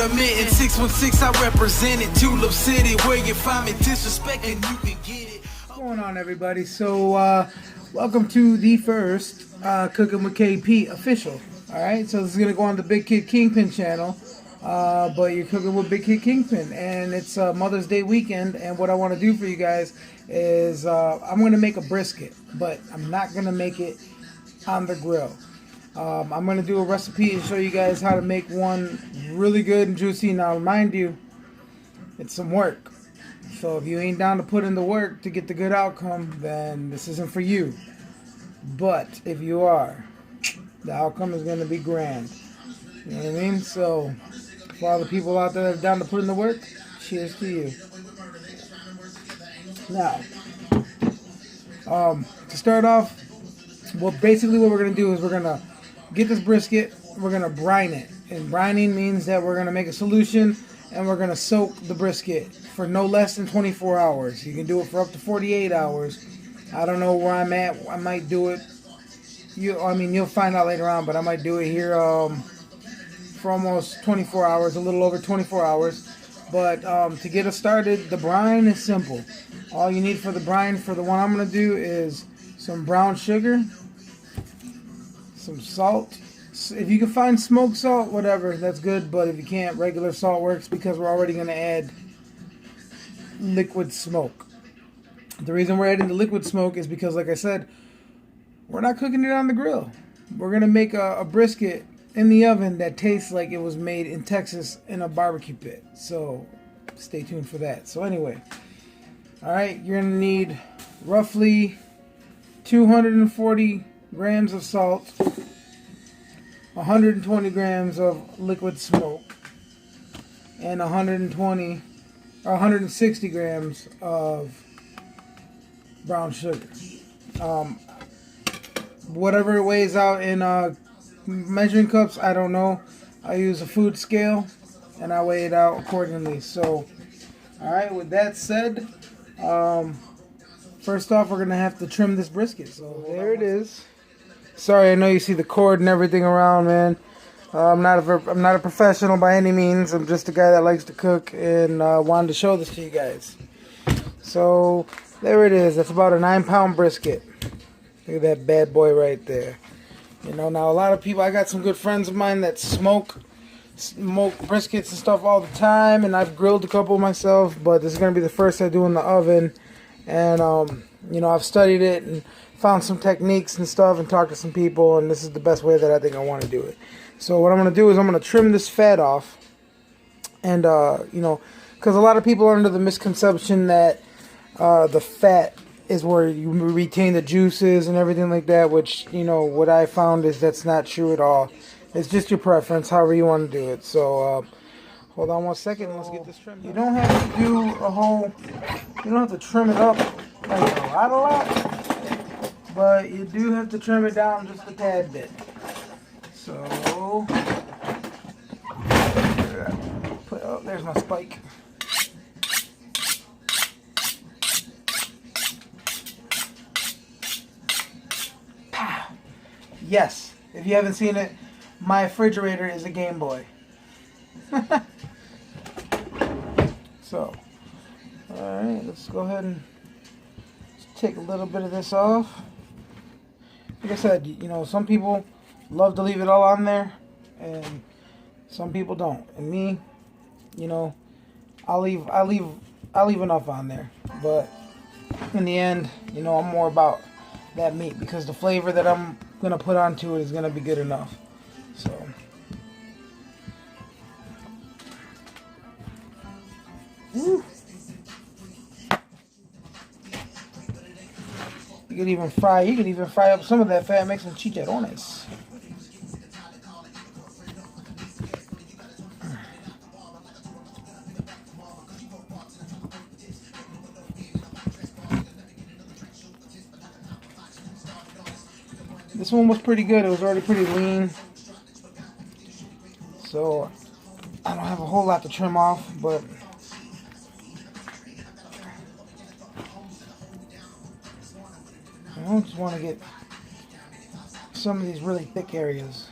a mitten. 616, I represent it. Tulip City, where you find me disrespecting, you can get it. What's going on, everybody? So, welcome to the first Cooking with KP official. Alright, so this is going to go on the Big Kid Kingpin channel. But you're cooking with Big Kid Kingpin, and it's Mother's Day weekend. And what I want to do for you guys is I'm going to make a brisket, but I'm not going to make it on the grill. I'm going to do a recipe and show you guys how to make one really good and juicy. Now, mind you, it's some work. So if you ain't down to put in the work to get the good outcome, then this isn't for you. But if you are, the outcome is going to be grand. You know what I mean? So for all the people out there that are down to put in the work, cheers to you. Now, to start off, basically what we're going to do is we're going to get this brisket, we're going to brine it. And brining means that we're going to make a solution and we're going to soak the brisket for no less than 24 hours. You can do it for up to 48 hours. I don't know where I'm at. I might do it. You'll find out later on, but I might do it here for almost 24 hours, a little over 24 hours. But to get us started, the brine is simple. All you need for the brine for the one I'm going to do is some brown sugar, some salt. If you can find smoked salt, whatever, that's good. But if you can't, regular salt works because we're already going to add liquid smoke. The reason we're adding the liquid smoke is because, like I said, we're not cooking it on the grill. We're going to make a brisket in the oven that tastes like it was made in Texas in a barbecue pit. So stay tuned for that. So anyway, alright, you're going to need roughly 240 grams of salt, 120 grams of liquid smoke, and 160 grams of brown sugar. Whatever it weighs out in measuring cups, I don't know. I use a food scale and I weigh it out accordingly. So, alright, with that said, first off, we're going to have to trim this brisket. So there it is. Sorry, I know you see the cord and everything around, man. I'm not a professional by any means. I'm just a guy that likes to cook and wanted to show this to you guys. So there it is. That's about a 9-pound brisket. Look at that bad boy right there. You know, now a lot of people, I got some good friends of mine that smoke briskets and stuff all the time, and I've grilled a couple myself, but this is going to be the first I do in the oven. And, you know, I've studied it and found some techniques and stuff and talked to some people, and this is the best way that I think I want to do it. So what I'm going to do is I'm going to trim this fat off. And, you know, because a lot of people are under the misconception that the fat is where you retain the juices and everything like that, which, you know, what I found is that's not true at all. It's just your preference, however you want to do it. So, hold on one second and let's get this trimmed. You don't have to do you don't have to trim it up like a lot, but you do have to trim it down just a tad bit. So, there's my spike. Yes, if you haven't seen it, my refrigerator is a Game Boy. So, alright, let's go ahead and take a little bit of this off. Like I said, you know, some people love to leave it all on there, and some people don't. And me, you know, I'll leave enough on there. But in the end, you know, I'm more about that meat because the flavor that I'm gonna put onto it is gonna be good enough. So woo. You could even fry up some of that fat, make some chicharrones. This one was pretty good. It was already pretty lean. So I don't have a whole lot to trim off, but I just want to get some of these really thick areas.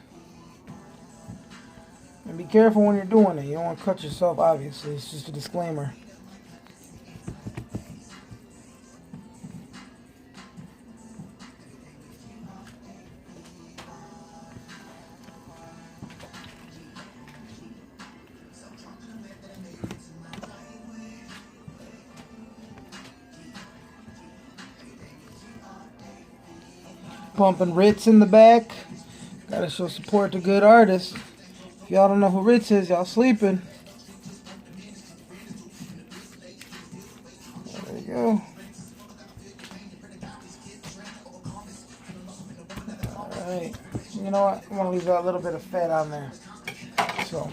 And be careful when you're doing it. You don't want to cut yourself, obviously. It's just a disclaimer. Pumping Ritz in the back. Gotta show support to good artists. If y'all don't know who Ritz is, y'all sleeping. There you go. Alright. You know what? I'm gonna leave a little bit of fat on there. So.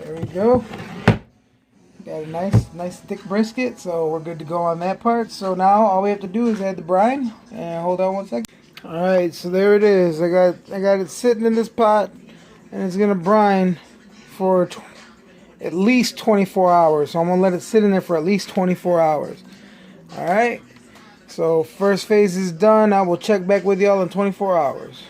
There we go. Got a nice thick brisket, so we're good to go on that part. So now all we have to do is add the brine. And hold on 1 second. All right, so there it is. I got it sitting in this pot, and it's gonna brine for at least 24 hours. So I'm gonna let it sit in there for at least 24 hours. All right. So first phase is done. I will check back with y'all in 24 hours.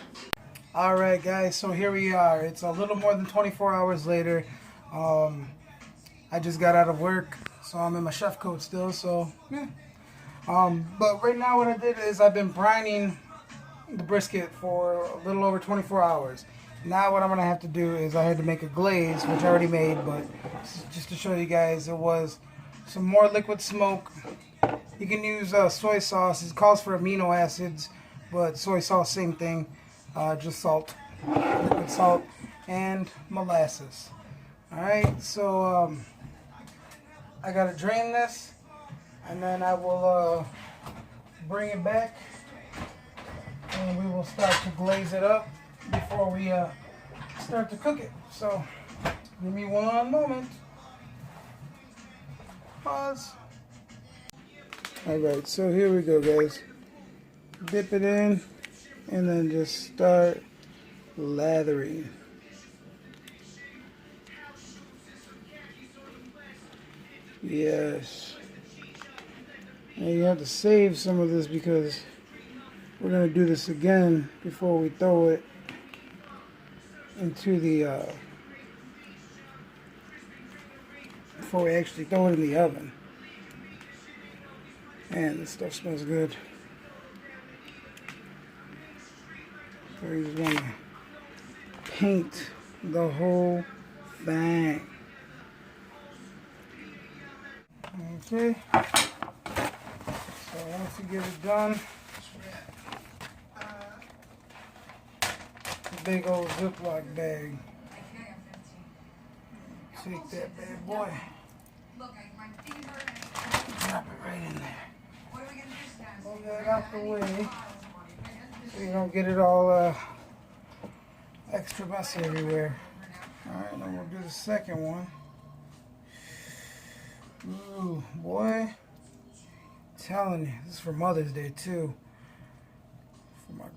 All right, guys. So here we are. It's a little more than 24 hours later. I just got out of work, so I'm in my chef coat still. So yeah. But right now, what I did is I've been brining the brisket for a little over 24 hours. Now what I'm gonna have to do is I had to make a glaze, which I already made, but just to show you guys, it was some more liquid smoke. You can use soy sauce. It calls for amino acids, but soy sauce, same thing. Just salt, liquid salt, and molasses. All right, so I gotta drain this, and then I will bring it back, and we will start to glaze it up before we start to cook it. So give me 1 moment. Pause. Alright, so here we go, guys. Dip it in and then just start lathering. Yes. And you have to save some of this because we're going to do this again before we throw it into the before we actually throw it in the oven. Man, this stuff smells good. So you just want to paint the whole thing. Okay. So once you get it done, big old Ziploc bag. Take that bad boy. Drop it right in there. Move that out the way so you don't get it all extra messy everywhere. Alright, then we'll do the second one. Ooh, boy. Telling you, this is for Mother's Day too. For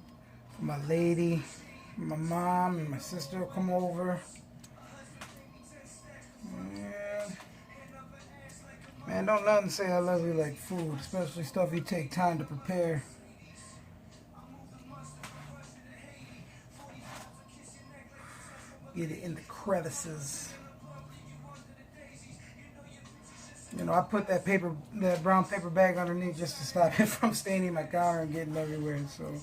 my lady, my mom, and my sister will come over. Man, don't nothing say I love you like food, especially stuff you take time to prepare. Get it in the crevices. You know, I put that brown paper bag underneath just to stop it from staining my counter and getting everywhere. So,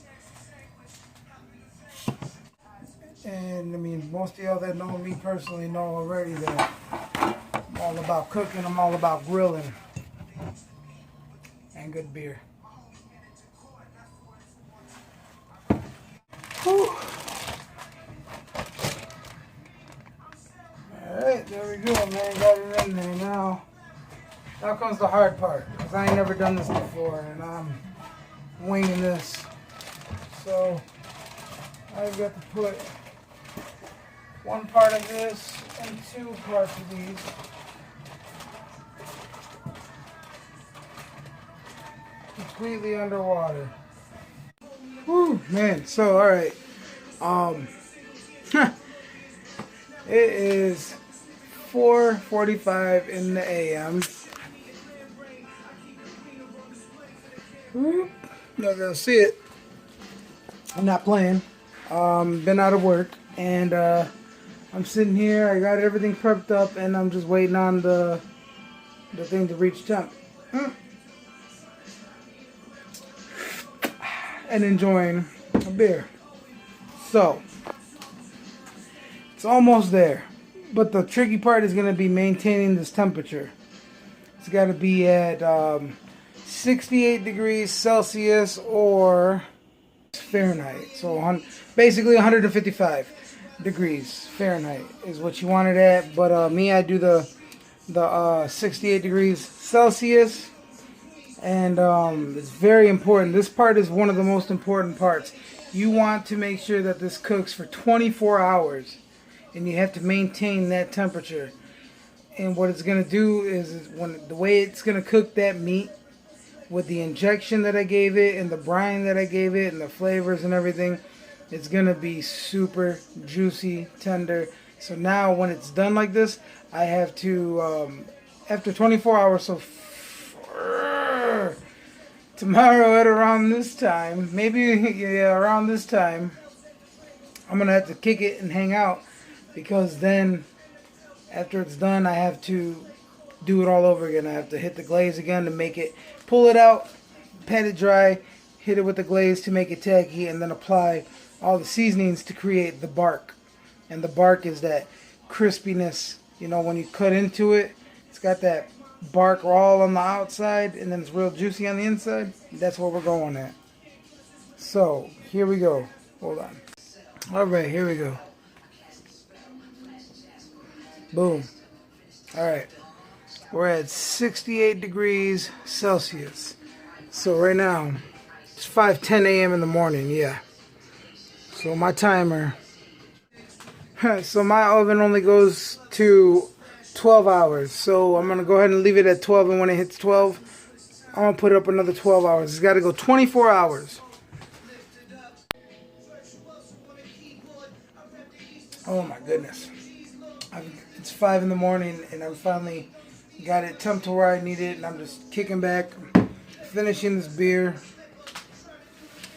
and I mean, most of y'all that know me personally know already that I'm all about cooking. I'm all about grilling and good beer. Whew. All right, there we go, man. Got it in there now. Now comes the hard part, because I ain't never done this before, and I'm winging this. So, I've got to put one part of this and 2 parts of these. Completely underwater. Whew, man. So, all right. It is 4:45 in the a.m. Whoop. Not gonna see it. I'm not playing. Been out of work, and I'm sitting here. I got everything prepped up, and I'm just waiting on the thing to reach temp. And enjoying a beer. So, it's almost there. But the tricky part is going to be maintaining this temperature. It's got to be at 68 degrees Celsius or Fahrenheit. So basically 155 degrees Fahrenheit is what you want it at. But me, I do the 68 degrees Celsius. And it's very important. This part is one of the most important parts. You want to make sure that this cooks for 24 hours. And you have to maintain that temperature. And what it's going to do is the way it's going to cook that meat with the injection that I gave it and the brine that I gave it and the flavors and everything, it's going to be super juicy, tender. So now when it's done like this, I have to, after 24 hours, so tomorrow at around this time, maybe around this time, I'm going to have to kick it and hang out, because then after it's done, I have to do it all over again. I have to hit the glaze again to make it, pull it out, pat it dry, hit it with the glaze to make it tacky, and then apply all the seasonings to create the bark. And the bark is that crispiness, when you cut into it, it's got that bark all on the outside, and then it's real juicy on the inside. That's what we're going at. So here we go. Hold on. All right, here we go. Boom. All right, we're at 68 degrees Celsius. So right now it's 5:10 a.m. in the morning. Yeah. So my timer. So my oven only goes to 12 hours. So I'm going to go ahead and leave it at 12, and when it hits 12, I'm going to put it up another 12 hours. It's got to go 24 hours. Oh my goodness. It's 5 in the morning, and I finally got it temped to where I need it, and I'm just kicking back, finishing this beer.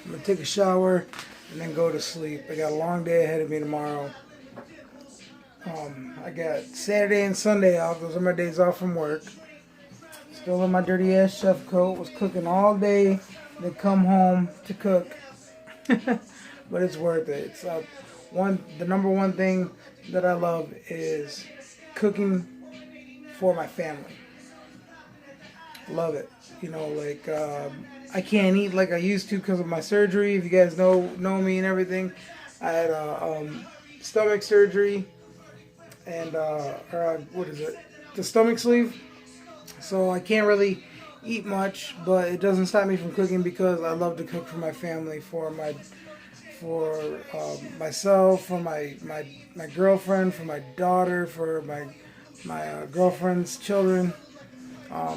I'm going to take a shower and then go to sleep. I got a long day ahead of me tomorrow. I got Saturday and Sunday off. Those are my days off from work. Still in my dirty ass chef coat. Was cooking all day. Then come home to cook. But it's worth it. It's the number one thing that I love is cooking for my family. Love it. I can't eat like I used to because of my surgery. If you guys know me and everything, I had stomach surgery. And the stomach sleeve. So I can't really eat much, but it doesn't stop me from cooking, because I love to cook for my family, for myself, for my girlfriend, for my daughter, for my girlfriend's children. I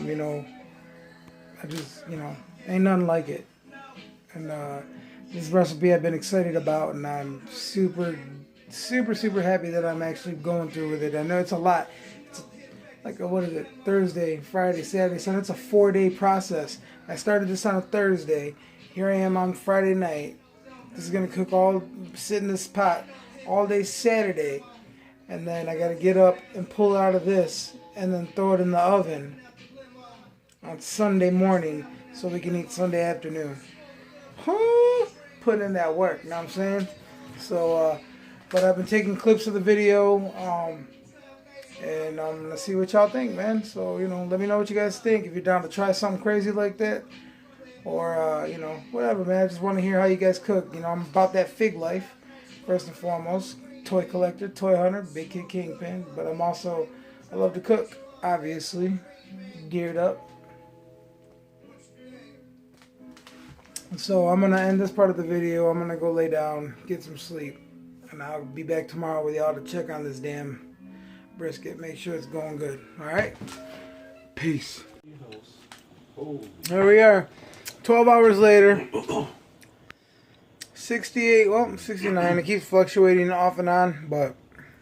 just ain't nothing like it. And this recipe I've been excited about, and I'm super happy that I'm actually going through with it. I know it's a lot. It's like Thursday, Friday, Saturday, Sunday. It's a 4-day process. I started this on a Thursday. Here I am on Friday night. This is gonna sit in this pot all day Saturday, and then I gotta get up and pull it out of this, and then throw it in the oven on Sunday morning so we can eat Sunday afternoon. Put in that work, you know what I'm saying? So. But I've been taking clips of the video, and I'm going to see what y'all think, man. So, let me know what you guys think. If you're down to try something crazy like that, or, whatever, man. I just want to hear how you guys cook. I'm about that fig life, first and foremost. Toy collector, toy hunter, big kid kingpin. But I love to cook, obviously. Geared up. So I'm going to end this part of the video. I'm going to go lay down, get some sleep. And I'll be back tomorrow with y'all to check on this damn brisket. Make sure it's going good. Alright? Peace. There we are. 12 hours later. 68, well, 69. It keeps fluctuating off and on, but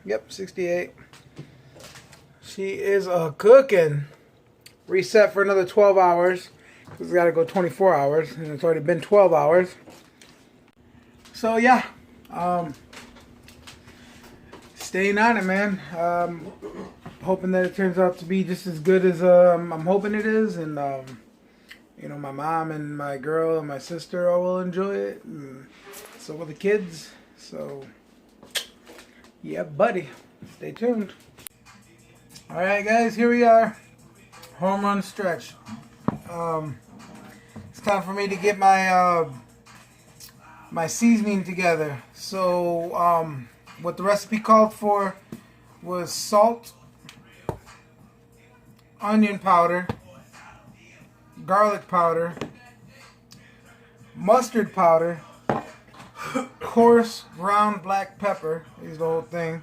yep, 68. She is cooking. Reset for another 12 hours. Because it's got to go 24 hours, and it's already been 12 hours. So yeah, staying on it, man. Hoping that it turns out to be just as good as I'm hoping it is, and you know, my mom and my girl and my sister all will enjoy it, and so will the kids. So yeah, buddy, stay tuned. All right, guys, here we are, home run stretch. It's time for me to get my my seasoning together. So what the recipe called for was salt, onion powder, garlic powder, mustard powder, coarse ground black pepper, is the whole thing,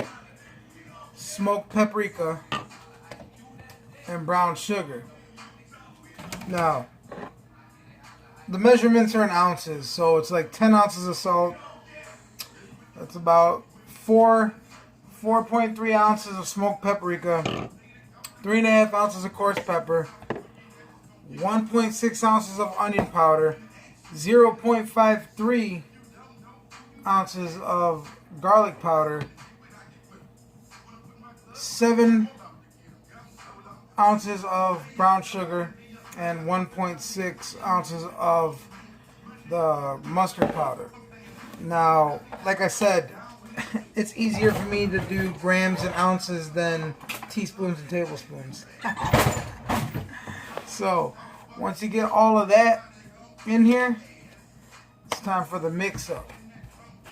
smoked paprika, and brown sugar. Now, the measurements are in ounces, so it's like 10 ounces of salt. That's about 4.3 ounces of smoked paprika, 3.5 ounces of coarse pepper, 1.6 ounces of onion powder, 0.53 ounces of garlic powder, 7 ounces of brown sugar, and 1.6 ounces of the mustard powder. Now, like I said, it's easier for me to do grams and ounces than teaspoons and tablespoons. So, once you get all of that in here, it's time for the mix up.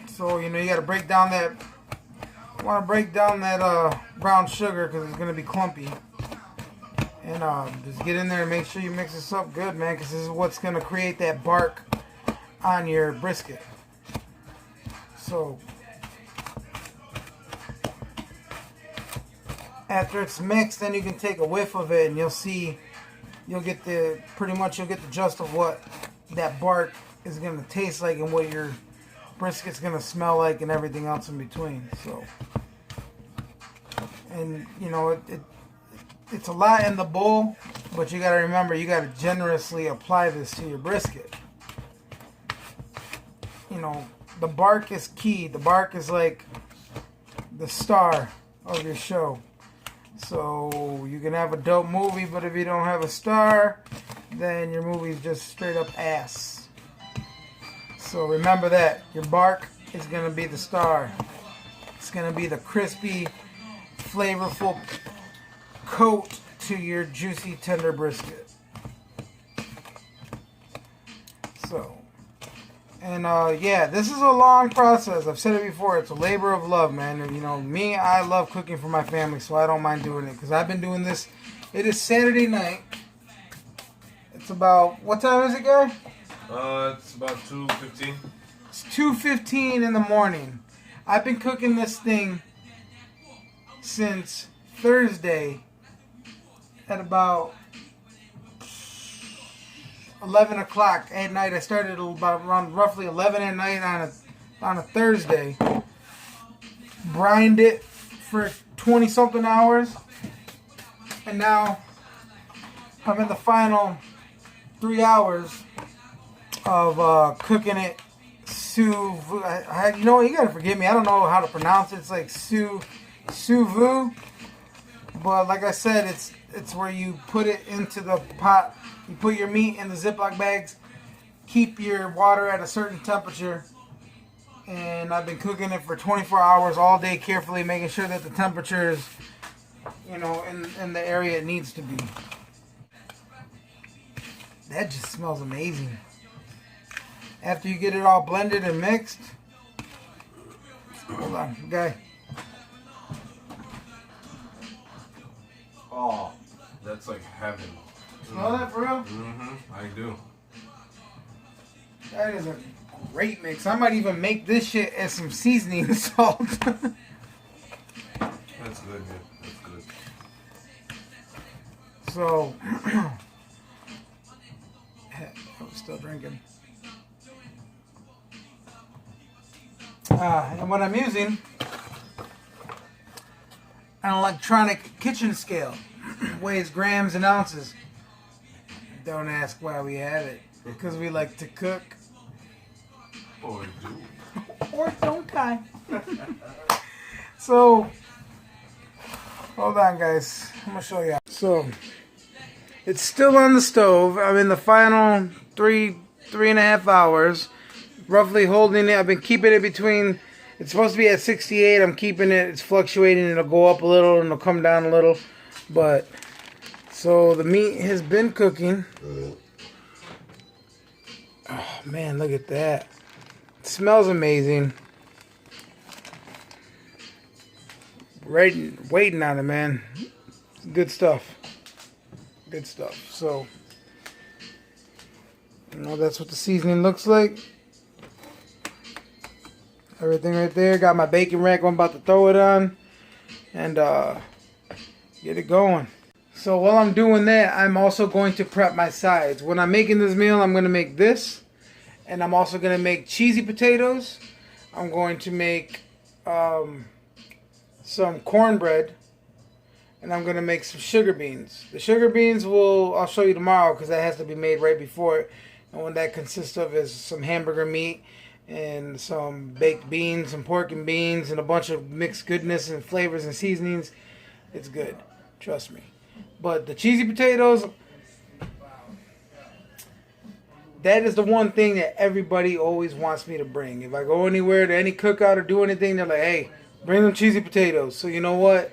So, you know, you got to break down that, you want to break down that brown sugar because it's going to be clumpy. And just get in there and make sure you mix this up good, man, because this is what's going to create that bark on your brisket. So, after it's mixed, then you can take a whiff of it and you'll see, you'll get the gist of what that bark is going to taste like and what your brisket's going to smell like and everything else in between. So, and you know, it's a lot in the bowl, but you got to remember, you got to generously apply this to your brisket. You know, the bark is key. The bark is like the star of your show. So you can have a dope movie, but if you don't have a star, then your movie's just straight up ass. So remember that. Your bark is going to be the star. It's going to be the crispy, flavorful coat to your juicy, tender brisket. So, and yeah, this is a long process. I've said it before. It's a labor of love, man. And you know, me, I love cooking for my family, so I don't mind doing it because I've been doing this. It is Saturday night. It's about, what time is it, guy? It's about 2:15. It's 2:15 in the morning. I've been cooking this thing since Thursday at about 11 o'clock at night. I started about around roughly 11 at night on a Thursday. Brined it for 20 something hours, and now I'm in the final 3 hours of cooking it. You know, you gotta forgive me. I don't know how to pronounce it. It's like sous vide. But like I said, it's where you put it into the pot. You put your meat in the Ziploc bags. Keep your water at a certain temperature. And I've been cooking it for 24 hours all day, carefully making sure that the temperature is, you know, in the area it needs to be. That just smells amazing. After you get it all blended and mixed. Hold on, guy. Oh, that's like heaven. Smell that for real? Mm-hmm, I do. That is a great mix. I might even make this shit as some seasoning salt. That's good, man. That's good. So, I'm still drinking. And what I'm using, an electronic kitchen scale. Weighs grams and ounces. Don't ask why we have it. Because we like to cook. Or do. Or don't I? So, hold on guys. I'm going to show you. So, it's still on the stove. I'm in the final three and a half hours. Roughly holding it. I've been keeping it between, it's supposed to be at 68. I'm keeping it. It's fluctuating. It'll go up a little and it'll come down a little. But, so the meat has been cooking. Oh man, look at that. It smells amazing. Waiting on it, man. Good stuff. Good stuff. So, you know, that's what the seasoning looks like. Everything right there. Got my bacon rack. I'm about to throw it on. And, get it going. So while I'm doing that, I'm also going to prep my sides. When I'm making this meal, I'm going to make this. And I'm also going to make cheesy potatoes. I'm going to make some cornbread. And I'm going to make some sugar beans. The sugar beans I'll show you tomorrow because that has to be made right before it. And what that consists of is some hamburger meat and some baked beans, some pork and beans, and a bunch of mixed goodness and flavors and seasonings. It's good. Trust me. But the cheesy potatoes, that is the one thing that everybody always wants me to bring. If I go anywhere to any cookout or do anything, they're like, hey, bring them cheesy potatoes. So you know what?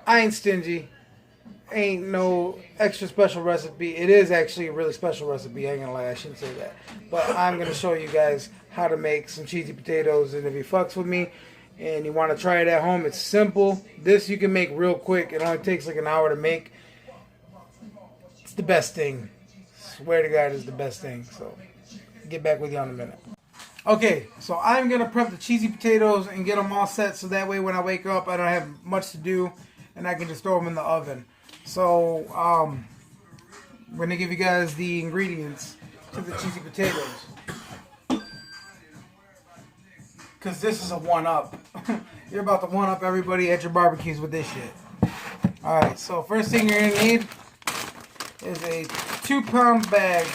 I ain't stingy. Ain't no extra special recipe. It is actually a really special recipe. I ain't gonna lie, I shouldn't say that. But I'm gonna show you guys how to make some cheesy potatoes. And if you fucks with me and you want to try it at home, it's simple. This you can make real quick. It only takes like an hour to make. It's the best thing. Swear to God, it's the best thing. So, get back with you in a minute. Okay, so I'm going to prep the cheesy potatoes and get them all set so that way when I wake up, I don't have much to do and I can just throw them in the oven. So, I'm going to give you guys the ingredients to the cheesy potatoes. Because this is a one-up. You're about to one-up everybody at your barbecues with this shit. Alright, so first thing you're going to need is a 2-pound bag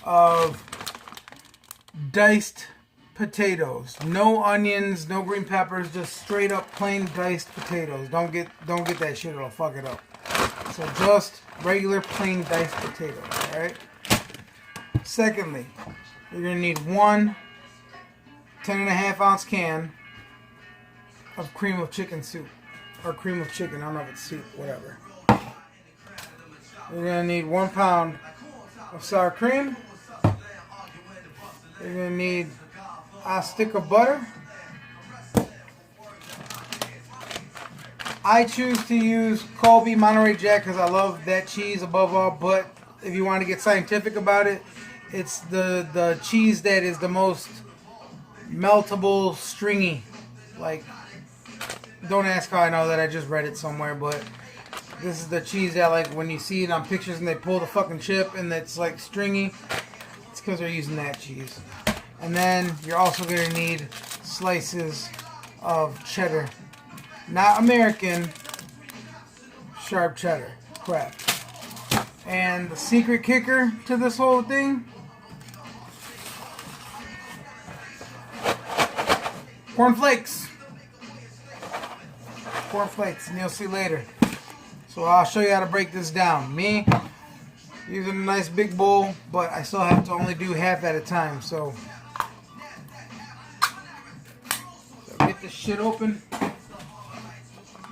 of diced potatoes. No onions, no green peppers, just straight up plain diced potatoes. Don't get that shit, it'll fuck it up. So just regular plain diced potatoes, alright? Secondly, you're going to need one 10.5 ounce can of cream of chicken soup. Or cream of chicken, I don't know if it's soup, whatever. You're going to need 1 pound of sour cream. You're going to need a stick of butter. I choose to use Colby Monterey Jack because I love that cheese above all, but if you want to get scientific about it, it's the cheese that is the most meltable, stringy. Like, don't ask how I know that, I just read it somewhere, but this is the cheese that, like, when you see it on pictures and they pull the fucking chip and it's like stringy, it's because they're using that cheese. And then you're also going to need slices of cheddar. Not American, sharp cheddar. Crap. And the secret kicker to this whole thing, cornflakes. Cornflakes, and you'll see later. So I'll show you how to break this down. Me, using a nice big bowl, but I still have to only do half at a time. So get this shit open.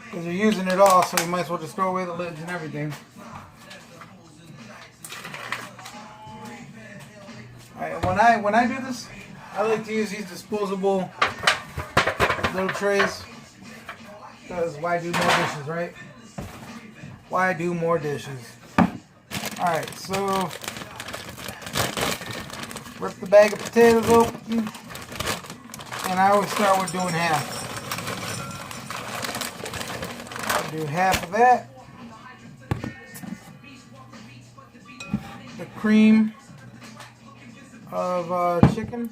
Because you're using it all, so you might as well just throw away the lids and everything. Alright, when I do this, I like to use these disposable little trays. Because why do more dishes, right? Why do more dishes? Alright, so Rip the bag of potatoes open. And I always start with doing half. I'll do half of that. The cream of chicken.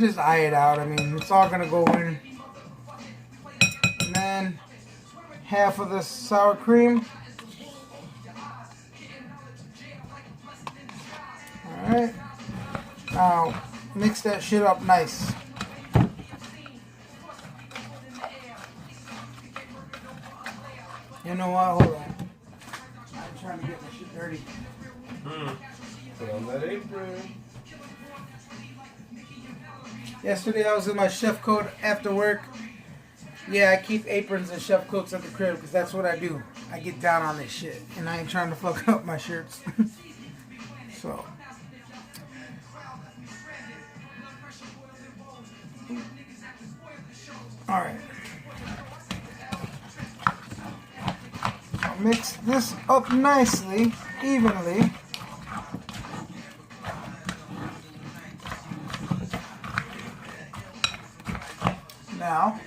Just eye it out. I mean, it's all gonna go in. And then half of the sour cream. Alright. Now, mix that shit up nice. You know what? Hold on. I'm trying to get my shit dirty. Put on that apron. Yesterday I was in my chef coat after work. Yeah, I keep aprons and chef coats at the crib because that's what I do. I get down on this shit and I ain't trying to fuck up my shirts. So. Alright. Mix this up nicely, evenly. Now,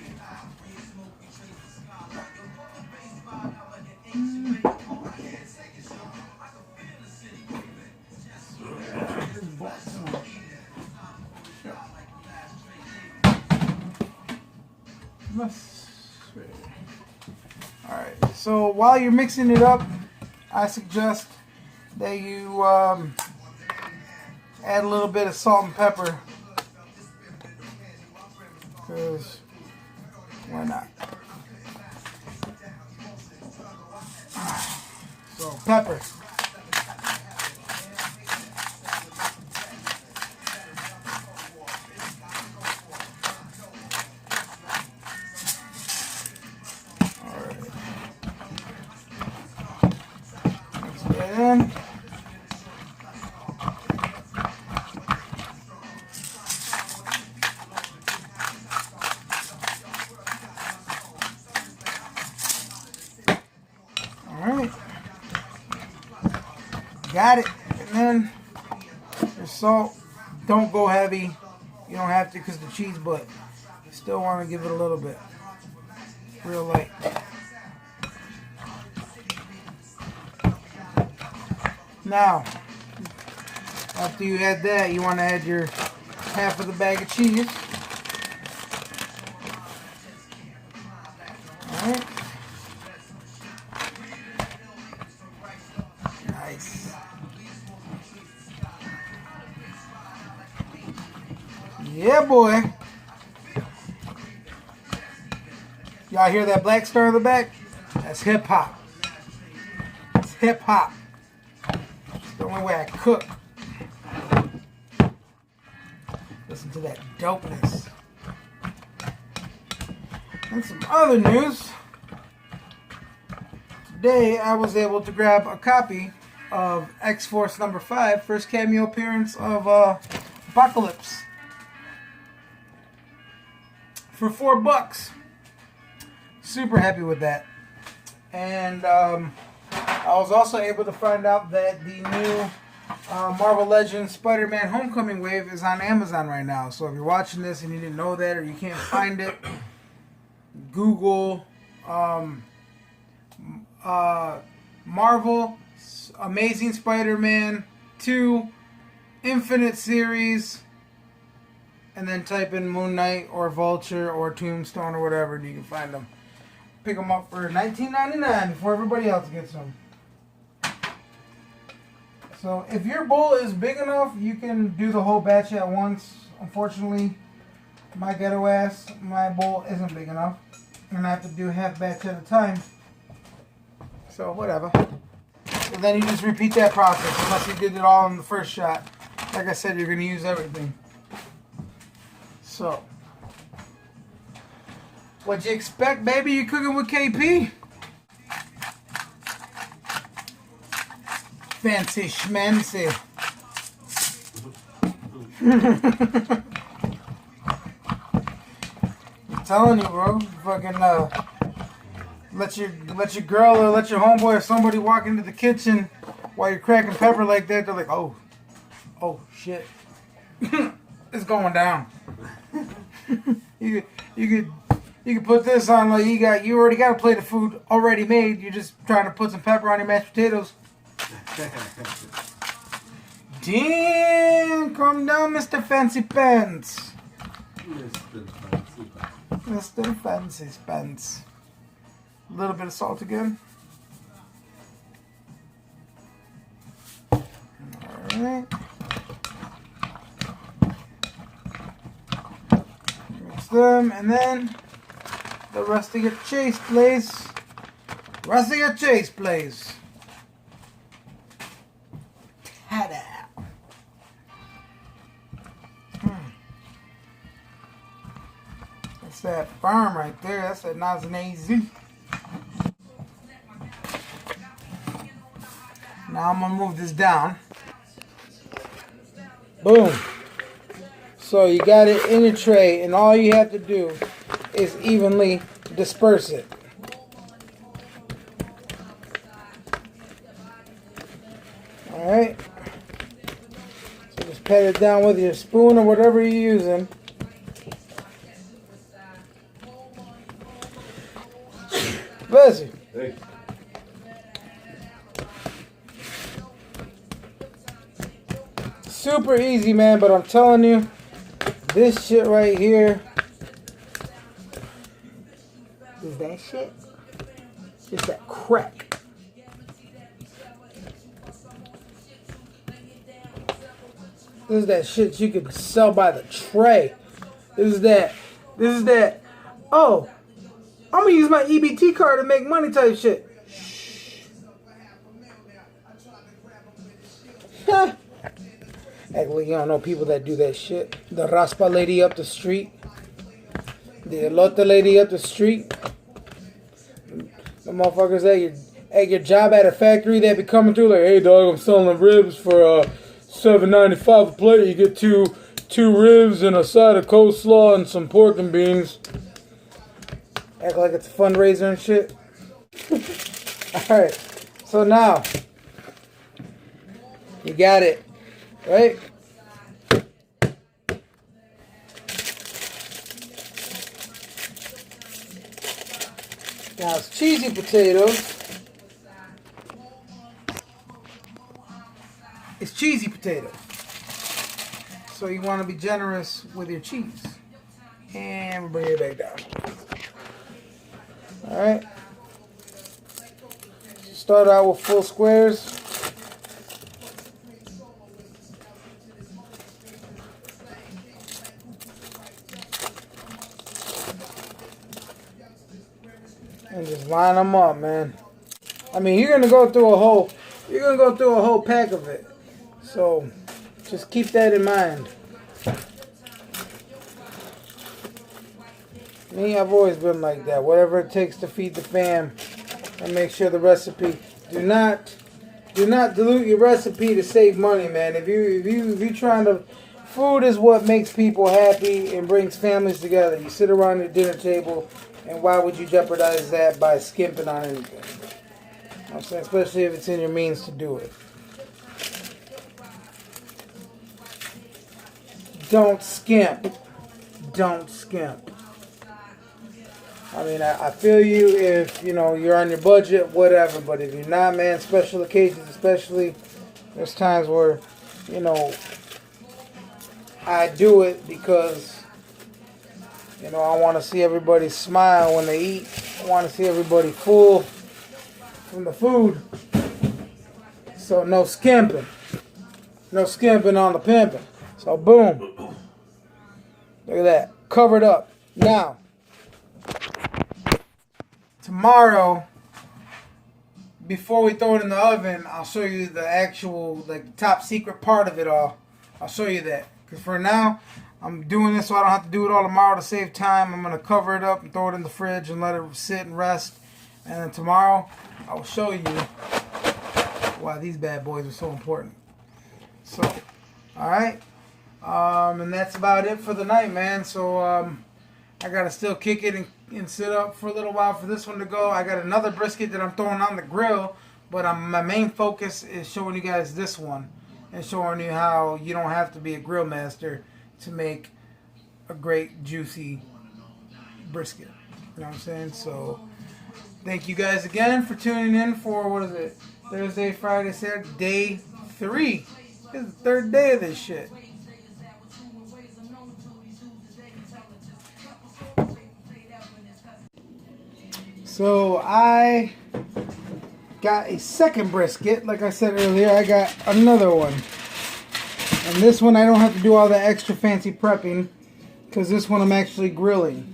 alright, so while you're mixing it up, I suggest that you add a little bit of salt and pepper, because why not? So pepper. In. Alright. Got it. And then your salt. Don't go heavy. You don't have to because the cheese, but you still want to give it a little bit. Real light. Now, after you add that, you want to add your half of the bag of cheese. Alright. Nice. Yeah, boy. Y'all hear that black star in the back? That's hip hop. It's hip hop. The only way I cook. Listen to that dopeness. And some other news. Today I was able to grab a copy of X-Force number 5, first cameo appearance of Apocalypse, for $4. Super happy with that. And I was also able to find out that the new Marvel Legends Spider-Man Homecoming wave is on Amazon right now. So if you're watching this and you didn't know that or you can't find it, Google Marvel Amazing Spider-Man 2 Infinite Series and then type in Moon Knight or Vulture or Tombstone or whatever and you can find them. Pick them up for $19.99 before everybody else gets them. So if your bowl is big enough, you can do the whole batch at once. Unfortunately, my ghetto ass, my bowl isn't big enough. And I have to do half batch at a time. So whatever. So then you just repeat that process unless you did it all in the first shot. Like I said, you're going to use everything. So, what you expect, baby? You're cooking with KP. Fancy schmancy. I'm telling you, bro. Fucking let your girl or let your homeboy or somebody walk into the kitchen while you're cracking pepper like that, they're like, oh shit, it's going down. you could put this on like you already got a plate of food already made. You're just trying to put some pepper on your mashed potatoes. Damn, calm down, Mr. Fancy Pants. Mr. Fancy Pants. A little bit of salt again. Alright. Mix them, and then the rest of your chase, please. Rest of your chase, please. Ta-da! That's that firm right there. That's that nice and easy. Now I'm gonna move this down. Boom. So you got it in your tray, and all you have to do is evenly disperse it. Alright. So just pat it down with your spoon or whatever you're using. Bless you. Hey. Super easy, man, but I'm telling you, this shit right here is that shit. It's that crack. This is that shit you could sell by the tray. This is that. Oh, I'm gonna use my EBT card to make money type shit. Shh. Act like you don't know people that do that shit. The raspa lady up the street. The elote lady up the street. The motherfuckers at your job at a factory that be coming through like, hey dog, I'm selling ribs for $7.95 a plate. You get two ribs and a side of coleslaw and some pork and beans. Act like it's a fundraiser and shit. Alright. So now you got it. Right? Now it's cheesy potatoes. It's cheesy potatoes. So you want to be generous with your cheese. And bring it back down. Alright. Start out with full squares. And just line them up, man. I mean, you're gonna go through a whole pack of it. So just keep that in mind. Me, I've always been like that. Whatever it takes to feed the fam and make sure the recipe. Do not dilute your recipe to save money, man. If you trying to, food is what makes people happy and brings families together. You sit around your dinner table. And why would you jeopardize that by skimping on anything? You know what I'm saying? Especially if it's in your means to do it. Don't skimp. Don't skimp. I mean, I feel you if, you know, you're on your budget, whatever. But if you're not, man, special occasions especially, there's times where, you know, I do it because, you know, I want to see everybody smile when they eat. I want to see everybody full from the food. So no skimping. No skimping on the pimping. So boom. Look at that. Covered up. Now, tomorrow, before we throw it in the oven, I'll show you the actual, like, top secret part of it all. I'll show you that. Because for now, I'm doing this so I don't have to do it all tomorrow to save time. I'm going to cover it up and throw it in the fridge and let it sit and rest. And then tomorrow, I will show you why these bad boys are so important. So, alright. And that's about it for the night, man. So, I got to still kick it and sit up for a little while for this one to go. I got another brisket that I'm throwing on the grill But my main focus is showing you guys this one and showing you how you don't have to be a grill master to make a great juicy brisket. You know what I'm saying? So thank you guys again for tuning in for, what is it, Thursday, Friday, Saturday, day 3. This is the 3rd day of this shit. So I got a second brisket. Like I said earlier, I got another one. And this one I don't have to do all that extra fancy prepping, because this one I'm actually grilling.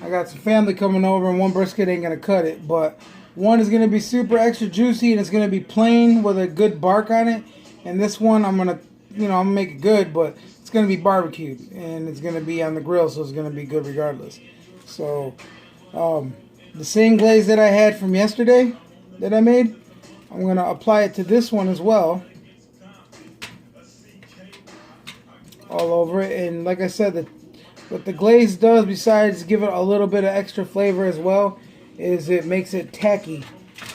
I got some family coming over and one brisket ain't going to cut it. But one is going to be super extra juicy and it's going to be plain with a good bark on it. And this one I'm going to, I'm going to make it good, but it's going to be barbecued. And it's going to be on the grill, so it's going to be good regardless. So, the same glaze that I had from yesterday that I made, I'm going to apply it to this one as well. All over it. And like I said, what the glaze does, besides give it a little bit of extra flavor as well, is it makes it tacky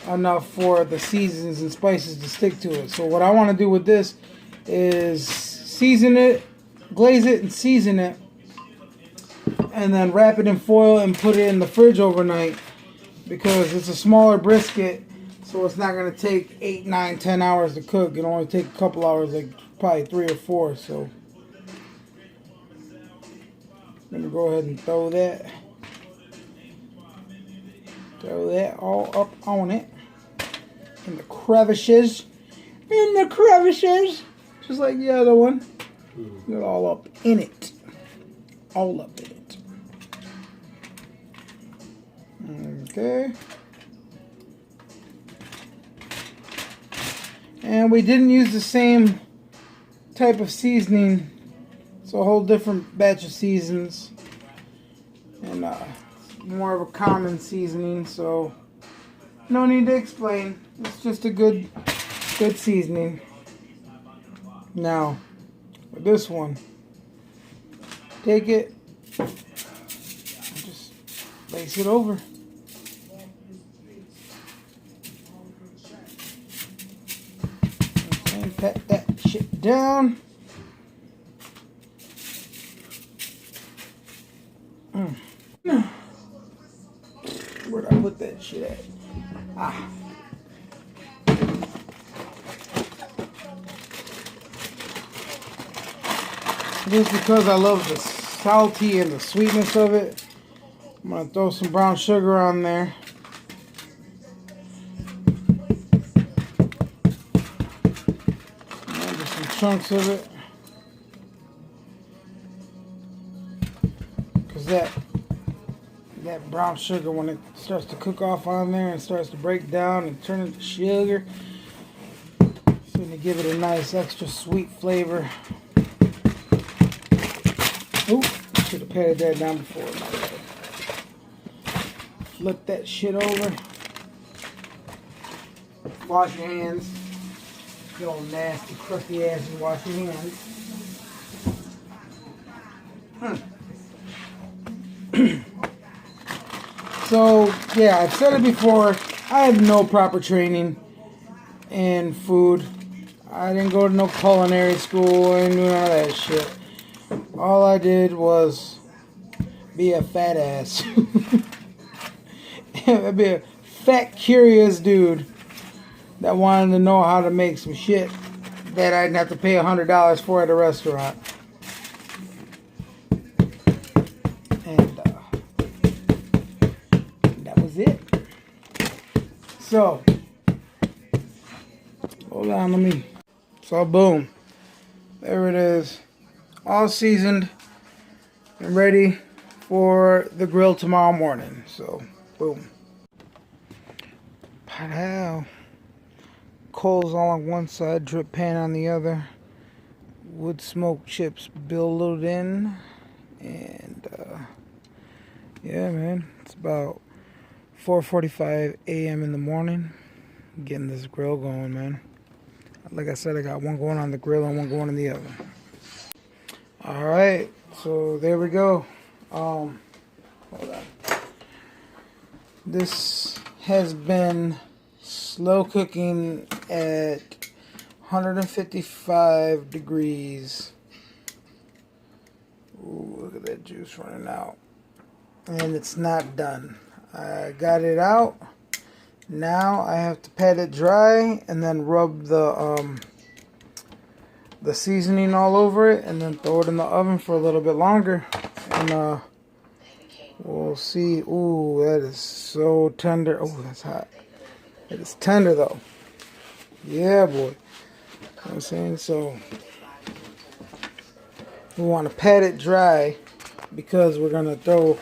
enough for the seasons and spices to stick to it. So what I want to do with this is season it, glaze it and season it, and then wrap it in foil and put it in the fridge overnight, because it's a smaller brisket, so it's not going to take 8, 9, 10 hours to cook. It'll only take a couple hours, like probably 3 or 4. So I'm going to go ahead and throw that all up on it, in the crevices, just like the other one. Get all up in it, all up in it. Okay. And we didn't use the same type of seasoning. It's a whole different batch of seasons. And more of a common seasoning, so no need to explain. It's just a good seasoning. Now, with this one, take it, just lace it over. And pat that shit down. Where'd I put that shit at? Ah. Just because I love the salty and the sweetness of it, I'm going to throw some brown sugar on there. And just some chunks of it. Because that brown sugar, when it starts to cook off on there and starts to break down and turn into sugar, it's going to give it a nice extra sweet flavor. Oop, should have patted that down before. Flip that shit over. Wash your hands. Get all nasty, crusty ass and wash your hands. So, yeah, I've said it before. I have no proper training in food. I didn't go to no culinary school. I didn't do none of that shit. All I did was be a fat ass. Be a fat, curious dude that wanted to know how to make some shit that I didn't have to pay $100 for at a restaurant. And that was it. So, hold on, so boom. There it is. All seasoned and ready for the grill tomorrow morning. So, boom. Pow. Coals all on one side, drip pan on the other. Wood smoke chips billowed in. And, yeah, man. It's about 4:45 a.m. in the morning. Getting this grill going, man. Like I said, I got one going on the grill and one going in the oven. Alright, so there we go. Hold on. This has been slow cooking at 155 degrees. Ooh, look at that juice running out. And it's not done. I got it out. Now I have to pat it dry and then rub the seasoning all over it and then throw it in the oven for a little bit longer. And we'll see. Ooh, that is so tender. Oh, that's hot. It is tender though. Yeah, boy. You know what I'm saying? So we want to pat it dry because we're going to throw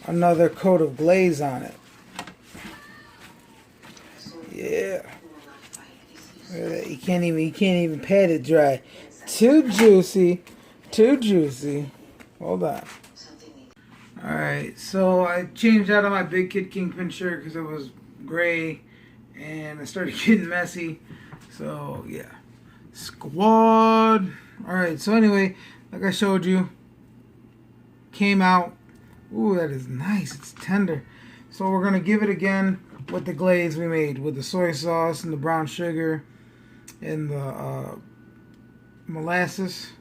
another coat of glaze on it. Yeah. You can't even pat it dry. Too juicy. Too juicy. Hold on. Alright, so I changed out of my Big Kid Kingpin shirt because it was gray and it started getting messy. So yeah. Squad. Alright, so anyway, like I showed you, came out. Ooh, that is nice. It's tender. So we're going to give it again with the glaze we made, with the soy sauce and the brown sugar and the molasses.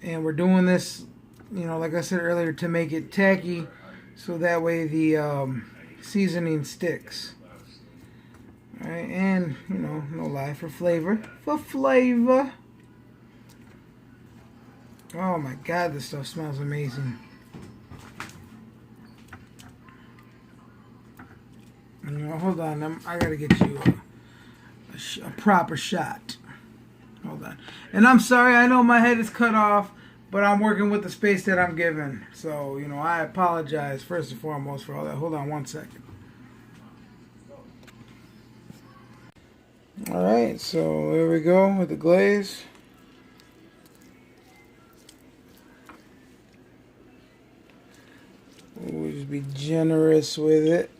And we're doing this, you know, like I said earlier, to make it tacky, so that way the seasoning sticks. Alright, and, you know, no lie, for flavor. For flavor. Oh my God, this stuff smells amazing. You know, hold on, I gotta get you a proper shot. Hold on. And I'm sorry, I know my head is cut off, but I'm working with the space that I'm given. So, you know, I apologize first and foremost for all that. Hold on one second. Alright, so there we go with the glaze. We'll just be generous with it.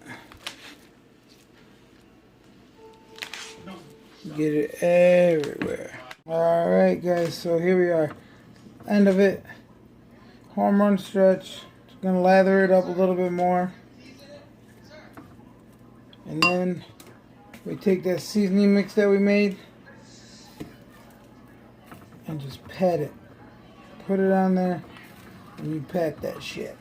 Get it everywhere. Alright guys, so here we are. End of it. Home run stretch. Just gonna lather it up a little bit more. And then we take that seasoning mix that we made and just pat it. Put it on there and you pat that shit.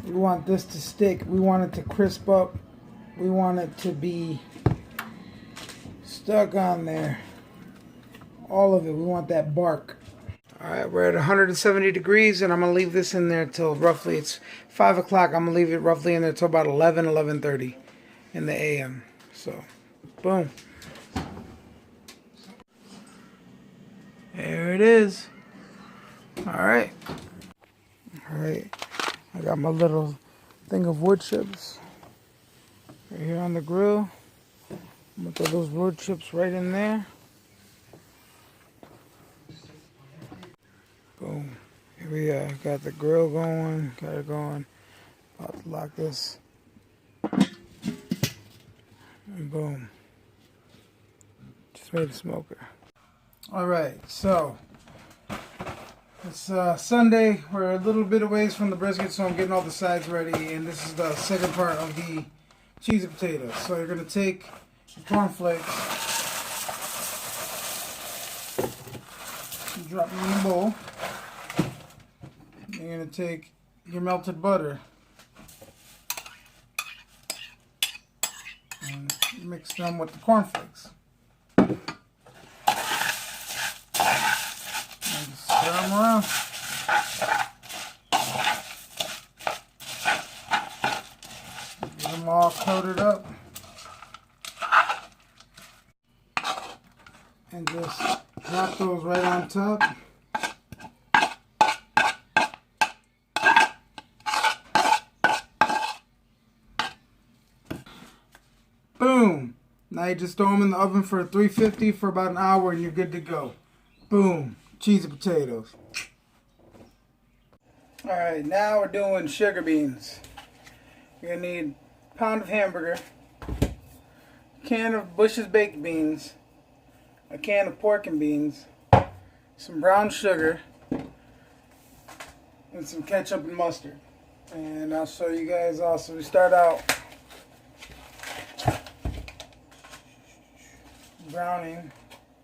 We want this to stick. We want it to crisp up. We want it to be stuck on there. All of it. We want that bark. Alright, we're at 170 degrees and I'm going to leave this in there till roughly, it's 5 o'clock. I'm going to leave it roughly in there till about 11:30 in the AM. So, boom. There it is. Alright. Alright. I got my little thing of wood chips right here on the grill. I'm going to throw those wood chips right in there. Boom. Here we are. Got the grill going. Got it going. About to lock this. And boom. Just made a smoker. Alright, so it's Sunday. We're a little bit away from the brisket, so I'm getting all the sides ready. And this is the second part of the cheesy potatoes. So you're going to take your cornflakes, drop them in the bowl. You're going to take your melted butter and mix them with the cornflakes. And just stir them around. Get them all coated up. And just drop those right on top. Boom! Now you just throw them in the oven for 350 for about an hour and you're good to go. Boom! Cheesy potatoes. Alright, now we're doing sugar beans. You're going to need a pound of hamburger, a can of Bush's baked beans, a can of pork and beans, some brown sugar, and some ketchup and mustard. And I'll show you guys also. We start out browning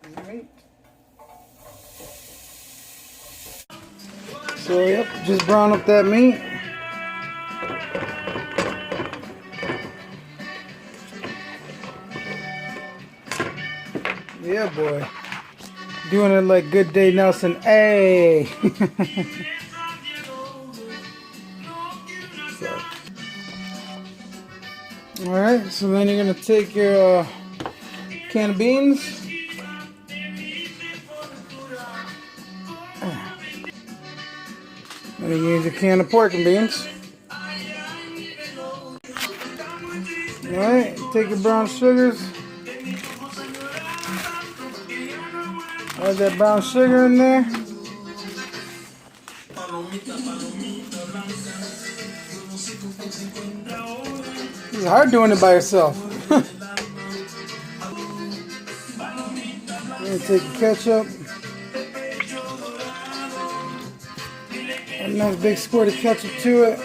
the meat. So yep, just brown up that meat. Yeah, boy. Doing it like Good Day Nelson. Hey! Alright, so then you're going to take your can of beans. And you use your can of pork and beans. Alright, take your brown sugars. Add that brown sugar in there. It's hard doing it by yourself. Then take your ketchup. Add a nice big squirt of ketchup to it.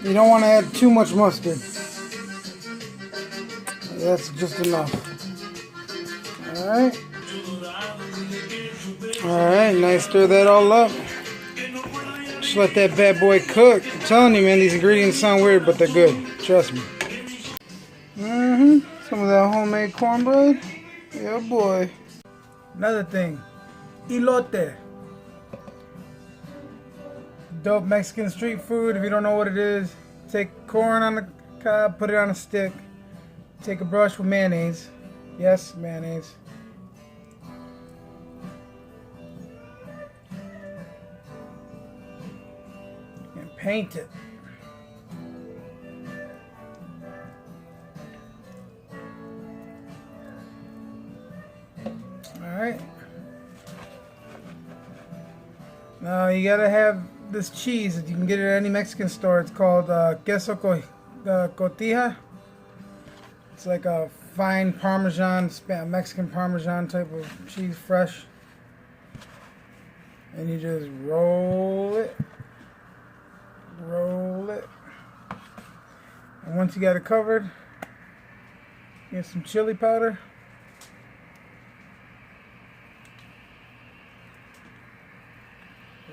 You don't want to add too much mustard. That's just enough. Alright. Alright, nice, stir that all up. Just let that bad boy cook. I'm telling you, man, these ingredients sound weird, but they're good. Trust me. Some of that homemade cornbread. Yeah, boy. Another thing. Elote. Dope Mexican street food. If you don't know what it is, take corn on the cob, put it on a stick. Take a brush with mayonnaise. Yes, mayonnaise. And paint it. Alright. Now you gotta have this cheese. You can get it at any Mexican store. It's called queso cotija. It's like a fine Parmesan, Mexican Parmesan type of cheese, fresh. And you just roll it. Roll it. And once you got it covered, get some chili powder.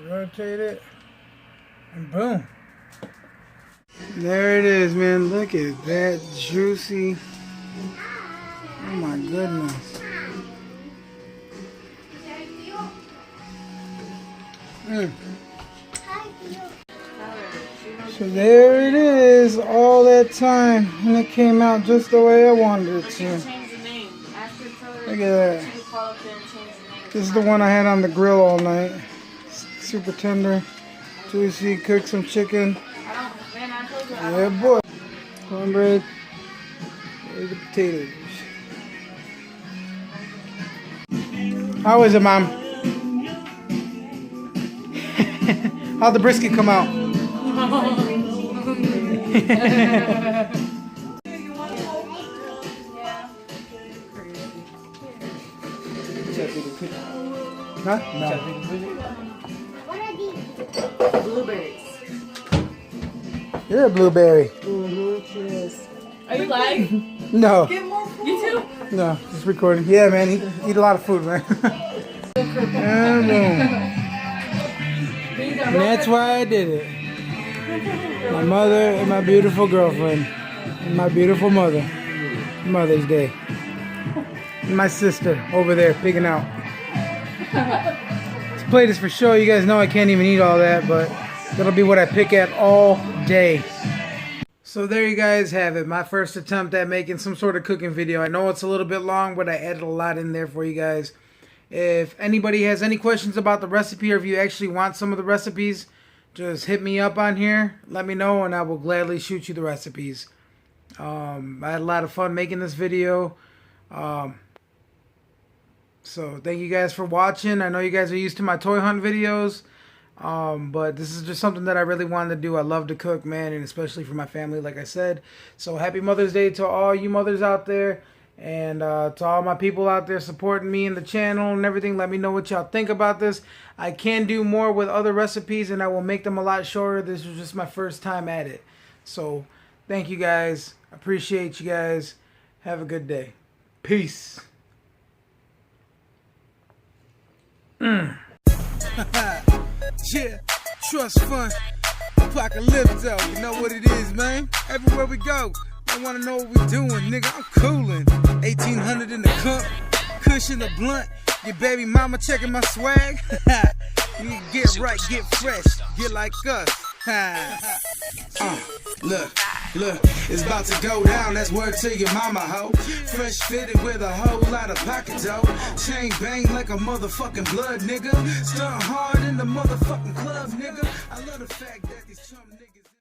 Rotate it. And boom. There it is, man. Look at that juicy. Oh my goodness. So there it is, all that time, and it came out just the way I wanted it to. Look at that. This is the one I had on the grill all night. Super tender, juicy. Cook some chicken. Yeah, boy. Cornbread. There's the potatoes. How is it, Mom? How'd the brisket come out? Huh? No. Blueberries. You're a blueberry. Cheers. Are you live? No. Get more food. You too? No, just recording. Yeah, man, eat a lot of food, man. And that's why I did it. My mother and my beautiful girlfriend. And my beautiful mother. Mother's Day. And my sister over there picking out. This plate is for show. You guys know I can't even eat all that, but that'll be what I pick at all day. So there you guys have it. My first attempt at making some sort of cooking video. I know it's a little bit long, but I added a lot in there for you guys. If anybody has any questions about the recipe, or if you actually want some of the recipes, just hit me up on here. Let me know, and I will gladly shoot you the recipes. I had a lot of fun making this video. So thank you guys for watching. I know you guys are used to my toy hunt videos. But this is just something that I really wanted to do. I love to cook, man, and especially for my family, like I said. So happy Mother's Day to all you mothers out there, and to all my people out there supporting me in the channel and everything. Let me know what y'all think about this. I can do more with other recipes, and I will make them a lot shorter. This was just my first time at it. So Thank you guys. Appreciate you guys. Have a good day. Peace. Yeah, trust fund, apocalypto, you know what it is, man. Everywhere we go, I wanna know what we doing, nigga. I'm coolin'. 1800 in the cup, cushion the blunt. Your baby mama checking my swag. You get right, get fresh, get like us. Look, it's about to go down, that's word to your mama, ho. Fresh fitted with a whole lot of pocket dough. Chain bang like a motherfucking blood, nigga. Stunt hard in the motherfucking club, nigga. I love the fact that these chum